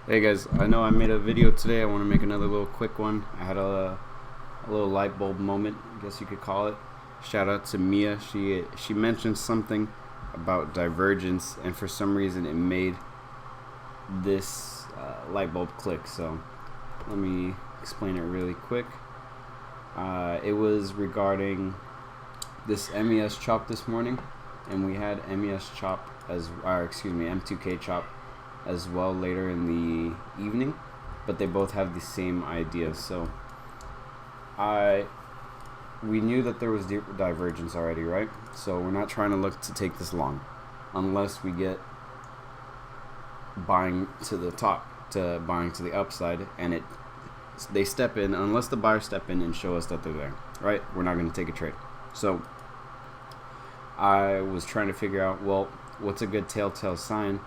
Hey guys, I know I made a video today. I want to make another little quick one. I had a little light bulb moment, I guess you could call it. Shout out to Mia. She mentioned something about divergence, and for some reason it made this light bulb click. So let me explain it really quick. It was regarding this MES chop this morning, and we had MES chop M2K chop as well later in the evening, but they both have the same idea. So we knew that there was divergence already, right? So we're not trying to look to take this long unless we get buying to the top, to buying to the upside, and they step in. Unless the buyers step in and show us that they're there, right? We're not going to take a trade. So I was trying to figure out, well, what's a good telltale sign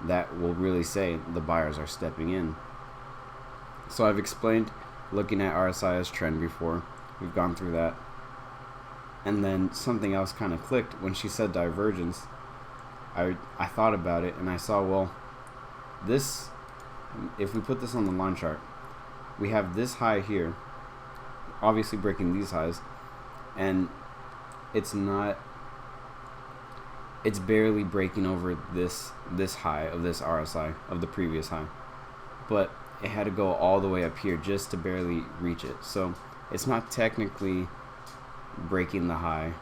that will really say the buyers are stepping in. So I've explained looking at RSI as trend before. We've gone through that. And then something else kind of clicked when she said divergence. I thought about it and I saw, well, this, if we put this on the line chart, we have this high here, obviously breaking these highs, and it's barely breaking over this high of this RSI of the previous high, but it had to go all the way up here just to barely reach it. So it's not technically breaking the high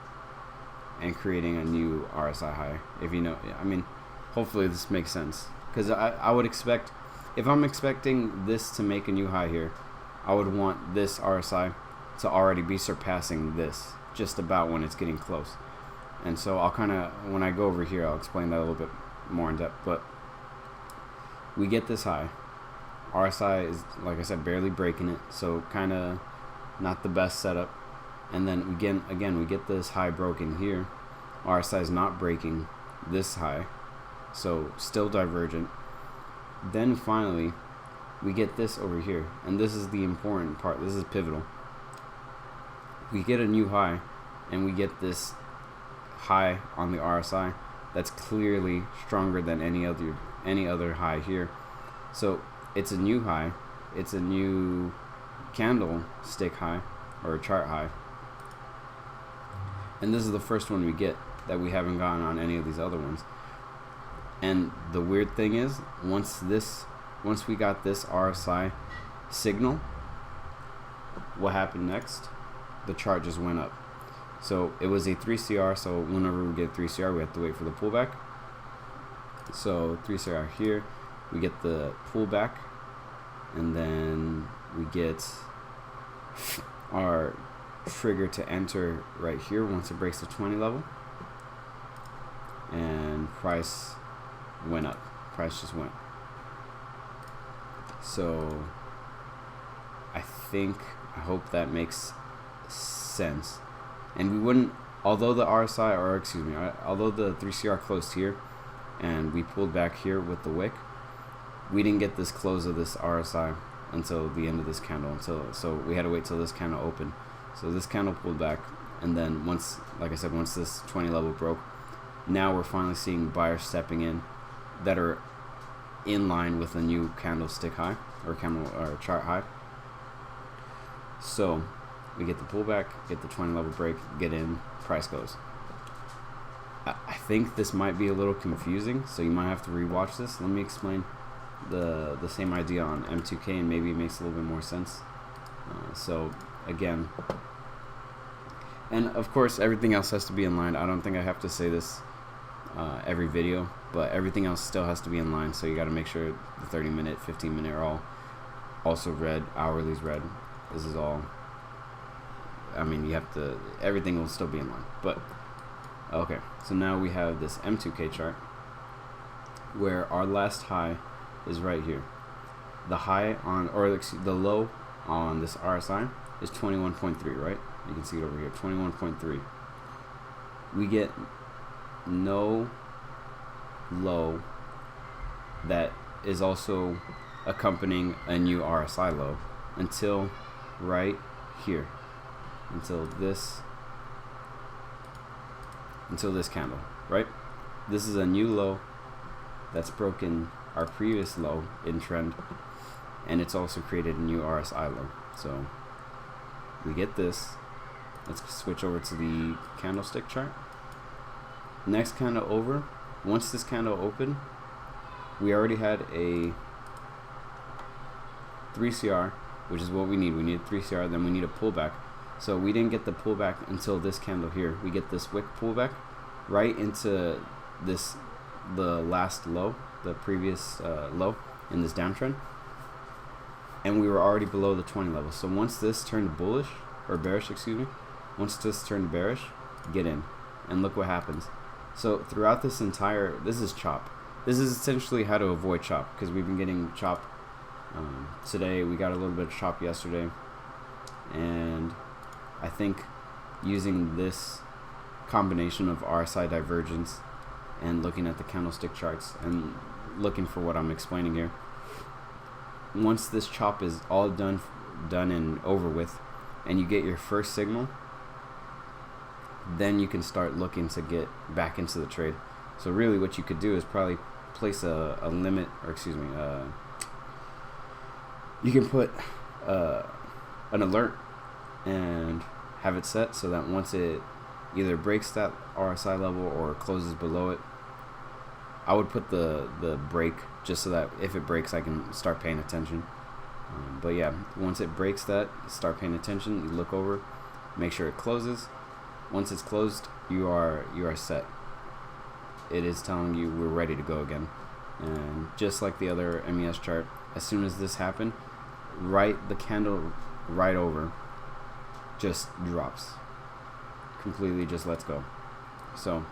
and creating a new RSI high, if you know. I mean, hopefully this makes sense, because I would expect, if I'm expecting this to make a new high here, I would want this RSI to already be surpassing this just about when it's getting close. And so I'll kind of, when I go over here, I'll explain that a little bit more in depth. But we get this high. RSI is, like I said, barely breaking it, so kind of not the best setup. And then again, we get this high broken here. RSI is not breaking this high, so still divergent. Then finally, we get this over here, and this is the important part. This is pivotal. We get a new high, and we get this high on the RSI that's clearly stronger than any other high here. So it's a new high, it's a new candlestick high or a chart high, and this is the first one we get that we haven't gotten on any of these other ones. And the weird thing is, once we got this RSI signal, what happened next? The chart just went up. So it was a 3CR, so whenever we get 3CR, we have to wait for the pullback. So 3CR here, we get the pullback, and then we get our trigger to enter right here once it breaks the 20 level. And price went up. Price just went. So I hope that makes sense. And we wouldn't, although the 3CR closed here and we pulled back here with the wick, we didn't get this close of this RSI until the end of this candle, so we had to wait till this candle opened. So this candle pulled back, and then once this 20 level broke, now we're finally seeing buyers stepping in that are in line with a new candlestick high or chart high. So we get the pullback, get the 20 level break, get in, price goes. I think this might be a little confusing, so you might have to rewatch this. Let me explain the same idea on M2K, and maybe it makes a little bit more sense. So again, and of course everything else has to be in line. I don't think I have to say this every video, but everything else still has to be in line. So you got to make sure the 30-minute, 15-minute are all also red, hourly's red. This is all, I mean, you have to, everything will still be in line. But okay, so now we have this M2K chart where our last high is right here. The high on, or the low on this RSI is 21.3, right? You can see it over here, 21.3. We get no low that is also accompanying a new RSI low until right here, until this candle, right? This is a new low that's broken our previous low in trend, and it's also created a new RSI low. So we get this. Let's switch over to the candlestick chart. Next candle over. Once this candle opened, we already had a 3CR, which is what we need. We need a 3CR, then we need a pullback. So we didn't get the pullback until this candle here. We get this wick pullback right into this, the last low, the previous low in this downtrend, and we were already below the 20 level. So once this turned bullish, or bearish, excuse me, once this turned bearish, get in, and look what happens. So throughout this entire, this is chop. This is essentially how to avoid chop, because we've been getting chop today. We got a little bit of chop yesterday, and I think using this combination of RSI divergence and looking at the candlestick charts and looking for what I'm explaining here, once this chop is all done and over with, and you get your first signal, then you can start looking to get back into the trade. So really what you could do is probably place a limit, or excuse me, you can put an alert and have it set so that once it either breaks that RSI level or closes below it, I would put the break just so that if it breaks I can start paying attention. But yeah, once it breaks that, start paying attention. You look over, make sure it closes. Once it's closed, you are set. It is telling you we're ready to go again. And just like the other MES chart, as soon as this happened, the candle right over just drops completely, just lets go. So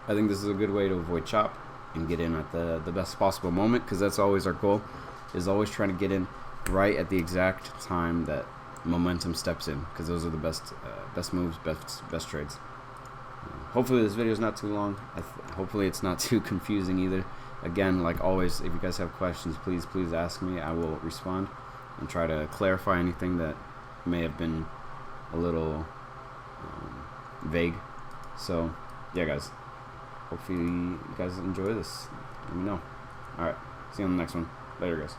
I think this is a good way to avoid chop and get in at the best possible moment, because that's always our goal, is always trying to get in right at the exact time that momentum steps in, because those are the best moves, best trades. Hopefully this video is not too long. Hopefully it's not too confusing either. Again, like always, if you guys have questions, please ask me. I will respond and try to clarify anything that may have been a little vague. So yeah guys, hopefully you guys enjoy this. Let me know. Alright, see you on the next one. Later guys.